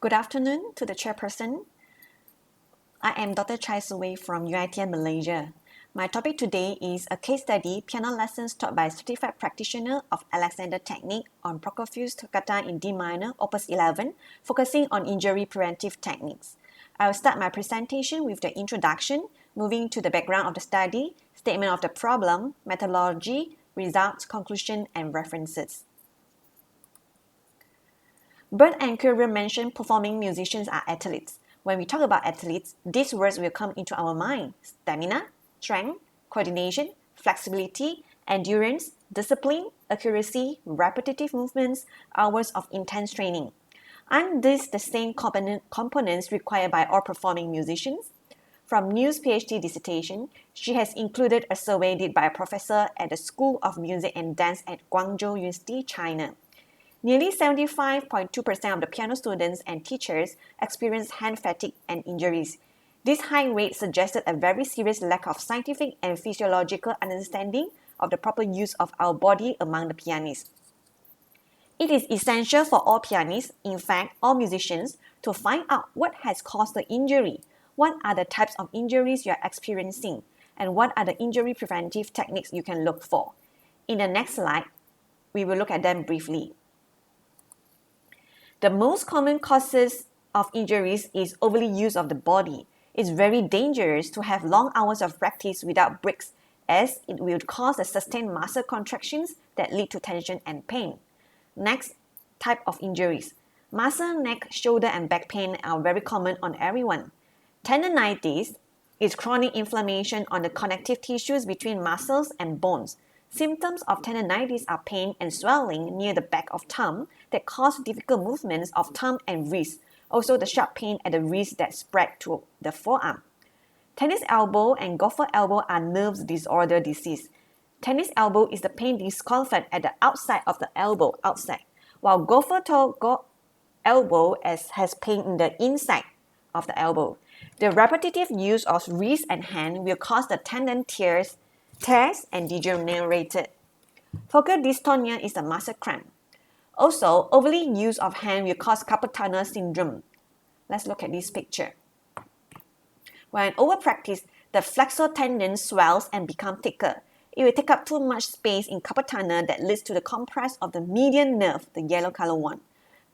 Good afternoon to the chairperson. I am Dr. Chai Suwei from UiTM Malaysia. My topic today is a case study, piano lessons taught by a certified practitioner of Alexander technique on Prokofiev's Toccata in D minor, opus 11, focusing on injury preventive techniques. I will start my presentation with the introduction, moving to the background of the study, statement of the problem, methodology, results, conclusion, and references. Bert and Currier mentioned performing musicians are athletes. When we talk about athletes, these words will come into our mind: stamina, strength, coordination, flexibility, endurance, discipline, accuracy, repetitive movements, hours of intense training. Aren't these the same components required by all performing musicians? From New's PhD dissertation, she has included a survey did by a professor at the School of Music and Dance at Guangzhou University, China. Nearly 75.2% of the piano students and teachers experienced hand fatigue and injuries. This high rate suggested a very serious lack of scientific and physiological understanding of the proper use of our body among the pianists. It is essential for all pianists, in fact all musicians, to find out what has caused the injury, what are the types of injuries you are experiencing, and what are the injury preventive techniques you can look for. In the next slide, we will look at them briefly. The most common causes of injuries is overly use of the body. It's very dangerous to have long hours of practice without breaks, as it will cause a sustained muscle contractions that lead to tension and pain. Next type of injuries. Muscle, neck, shoulder, and back pain are very common on everyone. Tendinitis is chronic inflammation on the connective tissues between muscles and bones. Symptoms of tendinitis are pain and swelling near the back of thumb that cause difficult movements of thumb and wrist, also the sharp pain at the wrist that spread to the forearm. Tennis elbow and golfer elbow are nerve disorder disease. Tennis elbow is the pain discomfort at the outside of the elbow, while golfer toe elbow has pain in the inside of the elbow. The repetitive use of wrist and hand will cause the tendon tears and degenerated. Focal dystonia is a muscle cramp. Also, overly use of hand will cause carpal tunnel syndrome. Let's look at this picture. When overpracticed, the flexor tendon swells and becomes thicker. It will take up too much space in carpal tunnel that leads to the compress of the median nerve, the yellow color one.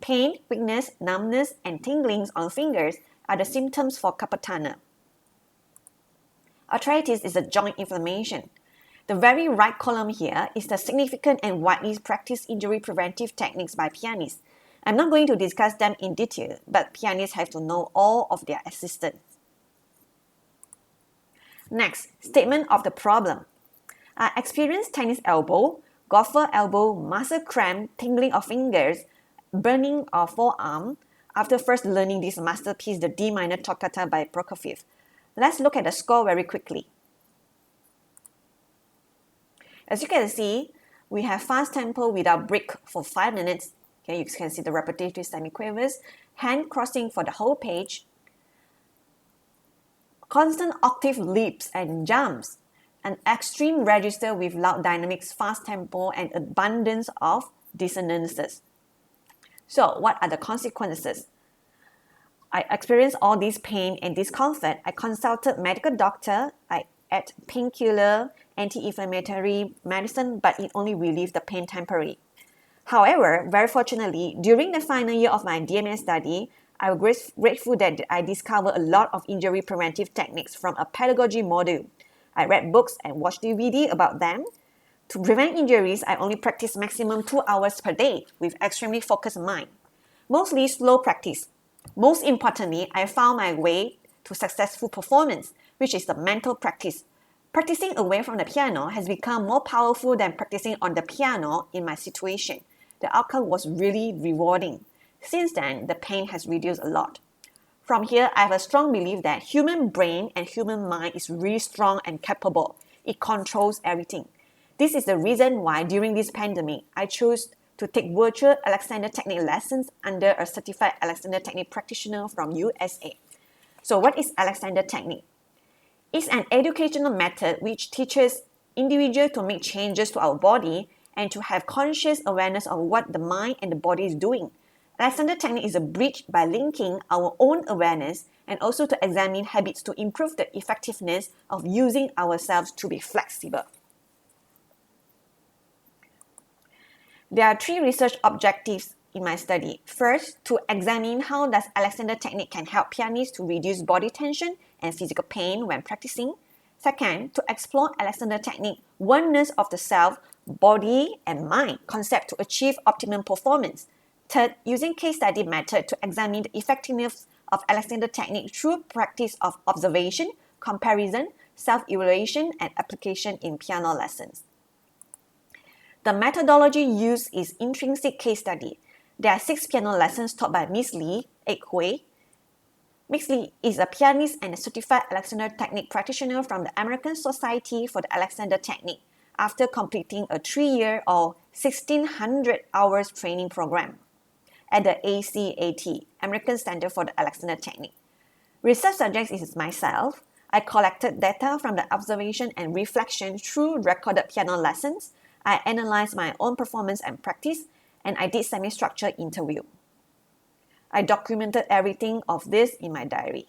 Pain, weakness, numbness, and tinglings on fingers are the symptoms for carpal tunnel. Arthritis is a joint inflammation. The very right column here is the significant and widely practiced injury preventive techniques by pianists. I'm not going to discuss them in detail, but pianists have to know all of their assistants. Next, statement of the problem. I experienced tennis elbow, golfer elbow, muscle cramp, tingling of fingers, burning of forearm after first learning this masterpiece, the D minor Toccata by Prokofiev. Let's look at the score very quickly. As you can see, we have fast tempo without break for 5 minutes. Okay, you can see the repetitive semiquavers, hand crossing for the whole page, constant octave leaps and jumps, an extreme register with loud dynamics, fast tempo, and abundance of dissonances. So, what are the consequences? I experienced all this pain and discomfort. I consulted medical doctor. I ate painkiller, anti-inflammatory medicine, but it only relieved the pain temporarily. However, very fortunately, during the final year of my DMS study, I was grateful that I discovered a lot of injury preventive techniques from a pedagogy module. I read books and watched DVD about them. To prevent injuries, I only practice maximum 2 hours per day with extremely focused mind. Mostly slow practice. Most importantly, I found my way to successful performance, which is the mental practice. Practicing away from the piano has become more powerful than practicing on the piano in my situation. The outcome was really rewarding. Since then, the pain has reduced a lot. From here, I have a strong belief that human brain and human mind is really strong and capable. It controls everything. This is the reason why during this pandemic, I chose to take virtual Alexander Technique lessons under a certified Alexander Technique practitioner from USA. So what is Alexander Technique? It's an educational method which teaches individuals to make changes to our body and to have conscious awareness of what the mind and the body is doing. Alexander technique is a bridge by linking our own awareness and also to examine habits to improve the effectiveness of using ourselves to be flexible. There are 3 research objectives in my study. First, to examine how does Alexander technique can help pianists to reduce body tension and physical pain when practicing. Second, to explore Alexander technique oneness of the self, body, and mind concept to achieve optimum performance. Third, using case study method to examine the effectiveness of Alexander technique through practice of observation, comparison, self-evaluation, and application in piano lessons. The methodology used is intrinsic case study. There are 6 piano lessons taught by Miss Lee, ICOAH. Miss Lee is a pianist and a certified Alexander Technique practitioner from the American Society for the Alexander Technique after completing a 3-year or 1,600 hours training program at the ACAT, American Center for the Alexander Technique. Research subjects is myself. I collected data from the observation and reflection through recorded piano lessons. I analyzed my own performance and practice, and I did semi-structured interview. I documented everything of this in my diary.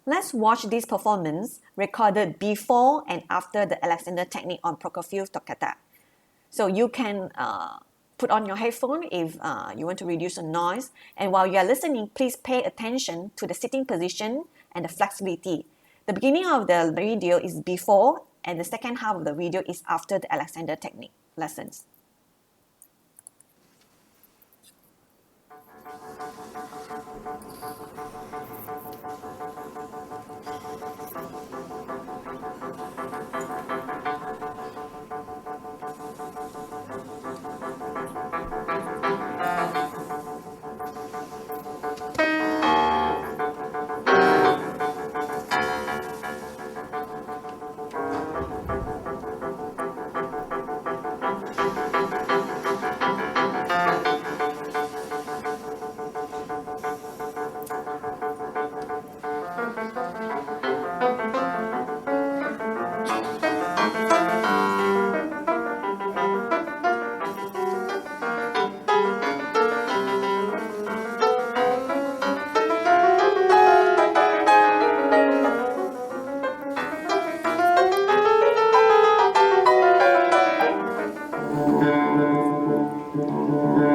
Let's watch this performance recorded before and after the Alexander technique on Prokofiev Toccata. So you can put on your headphone if you want to reduce the noise. And while you are listening, please pay attention to the sitting position and the flexibility. The beginning of the video is before, and the second half of the video is after the Alexander technique lessons.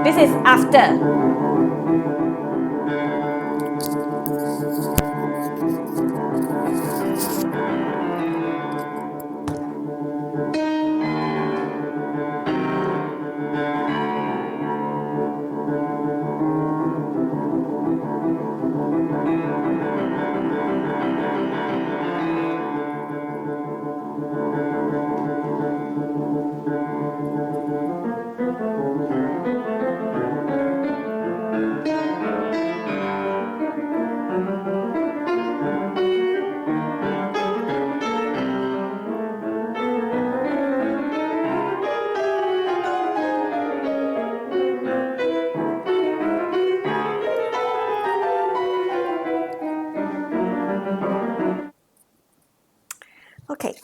This is after. Okay.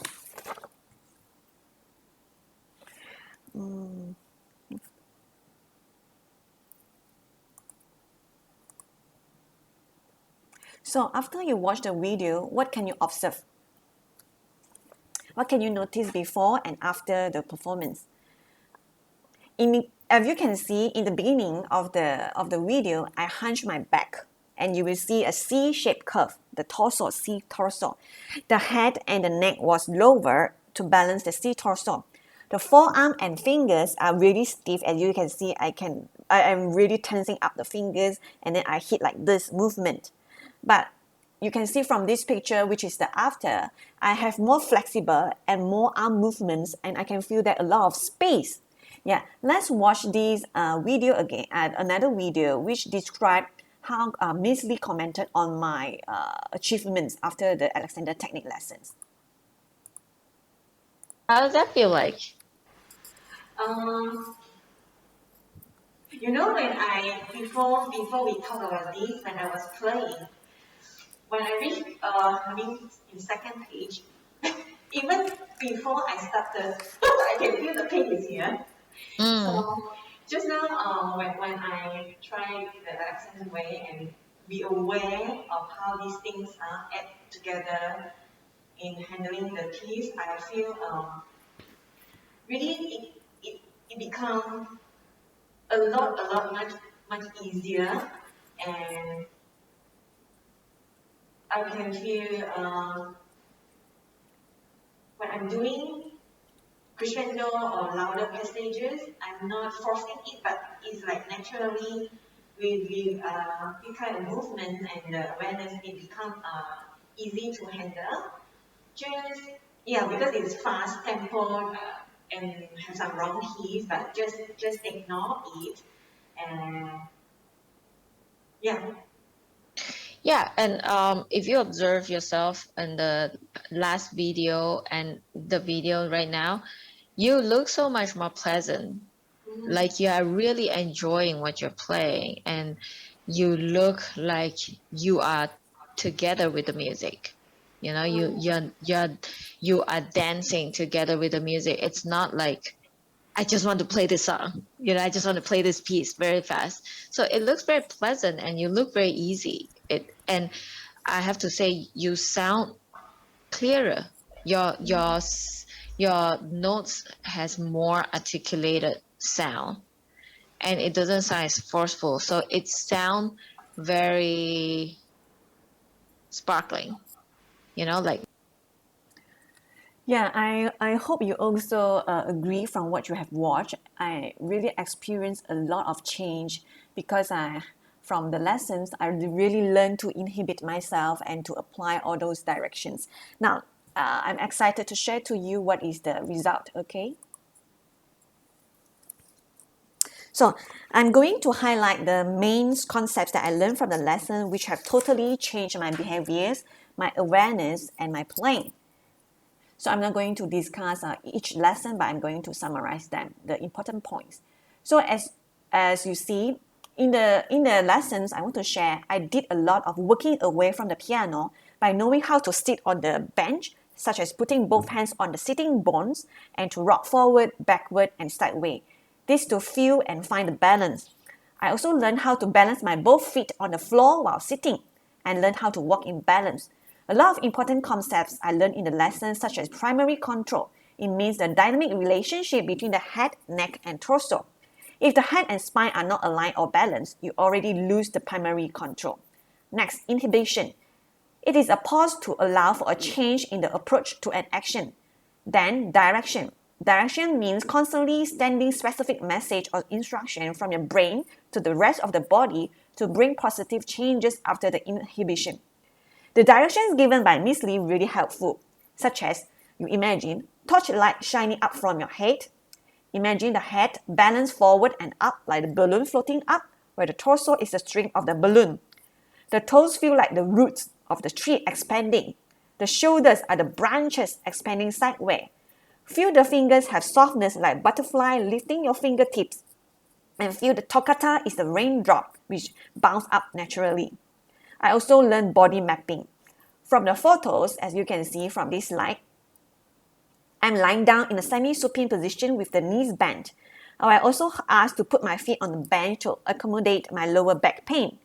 So after you watch the video, what can you observe? What can you notice before and after the performance? As you can see in the beginning of the video, I hunch my back and you will see a C-shaped curve, the torso, C torso. The head and the neck was lower to balance the C torso. The forearm and fingers are really stiff. As you can see, I am really tensing up the fingers and then I hit like this movement. But you can see from this picture, which is the after, I have more flexible and more arm movements and I can feel that a lot of space. Yeah, let's watch this video again, another video which described how Miss Lee commented on my achievements after the Alexander technique lessons. How does that feel like? You know, before we talk about this, when I was playing, when I reached in second page, even before I started, I can feel the pain easier. So just now, when I try the Alexander way and be aware of how these things are add together in handling the keys, I feel really it becomes much easier, and I can feel when I'm doing crescendo or louder passages, I'm not forcing it, but it's like naturally with this kind of movement and the awareness, it becomes easy to handle. Just yeah, because it's fast tempo and have some wrong keys, but just ignore it and yeah. Yeah, and if you observe yourself in the last video and the video right now, you look so much more pleasant. Mm. Like you are really enjoying what you're playing, and you look like you are together with the music. You know, you are dancing together with the music. It's not like I just want to play this song. You know, I just want to play this piece very fast. So it looks very pleasant, and you look very easy. And I have to say, you sound clearer. Your your your notes has more articulated sound, and it doesn't sound as forceful. So it sounds very sparkling. You know, like Yeah, I hope you also agree from what you have watched. I really experienced a lot of change because from the lessons, I really learned to inhibit myself and to apply all those directions. Now, I'm excited to share to you what is the result, okay? So I'm going to highlight the main concepts that I learned from the lesson, which have totally changed my behaviors, my awareness, and my playing. So I'm not going to discuss each lesson, but I'm going to summarize them, the important points. So as you see, in the lessons I want to share, I did a lot of working away from the piano by knowing how to sit on the bench, such as putting both hands on the sitting bones and to rock forward, backward, and sideways. This to feel and find the balance. I also learned how to balance my both feet on the floor while sitting and learned how to walk in balance. A lot of important concepts I learned in the lesson, such as primary control. It means the dynamic relationship between the head, neck, and torso. If the head and spine are not aligned or balanced, you already lose the primary control. Next, inhibition. It is a pause to allow for a change in the approach to an action. Then, direction. Direction means constantly sending specific message or instruction from your brain to the rest of the body to bring positive changes after the inhibition. The directions given by Miss Lee really helpful, such as you imagine torchlight shining up from your head. Imagine the head balanced forward and up like the balloon floating up, where the torso is the string of the balloon. The toes feel like the roots of the tree expanding. The shoulders are the branches expanding sideways. Feel the fingers have softness like butterfly lifting your fingertips. And feel the toccata is the raindrop which bounce up naturally. I also learned body mapping. From the photos, as you can see from this slide, I'm lying down in a semi-supine position with the knees bent. I also asked to put my feet on the bench to accommodate my lower back pain.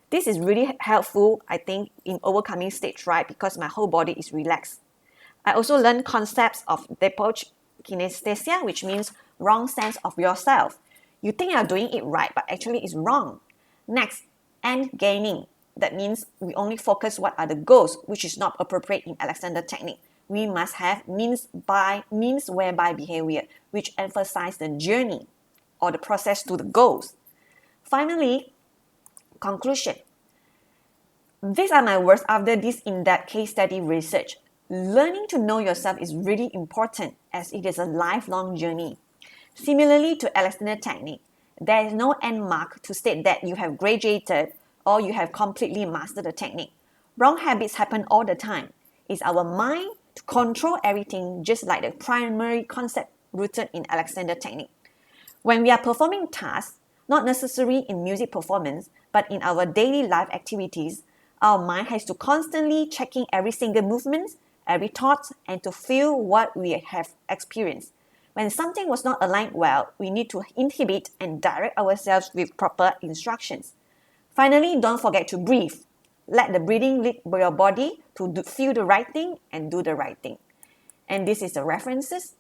This is really helpful, I think, in overcoming stage fright because my whole body is relaxed. I also learned concepts of depot kinesthesia, which means wrong sense of yourself. You think you're doing it right, but actually it's wrong. Next, end gaining. That means we only focus what are the goals, which is not appropriate in Alexander technique. We must have means whereby behavior, which emphasize the journey or the process to the goals. Finally, conclusion. These are my words after this in-depth case study research. Learning to know yourself is really important as it is a lifelong journey. Similarly to Alexander technique, there is no end mark to state that you have graduated or you have completely mastered the technique. Wrong habits happen all the time. It's our mind to control everything, just like the primary concept rooted in Alexander technique. When we are performing tasks, not necessarily in music performance, but in our daily life activities, our mind has to constantly checking every single movement, every thought, and to feel what we have experienced. When something was not aligned well, we need to inhibit and direct ourselves with proper instructions. Finally, don't forget to breathe. Let the breathing lead your body to feel the right thing and do the right thing. And this is the references.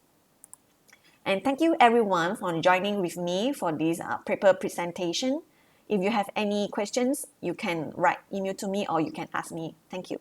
And thank you everyone for joining with me for this paper presentation. If you have any questions, you can write email to me or you can ask me. Thank you.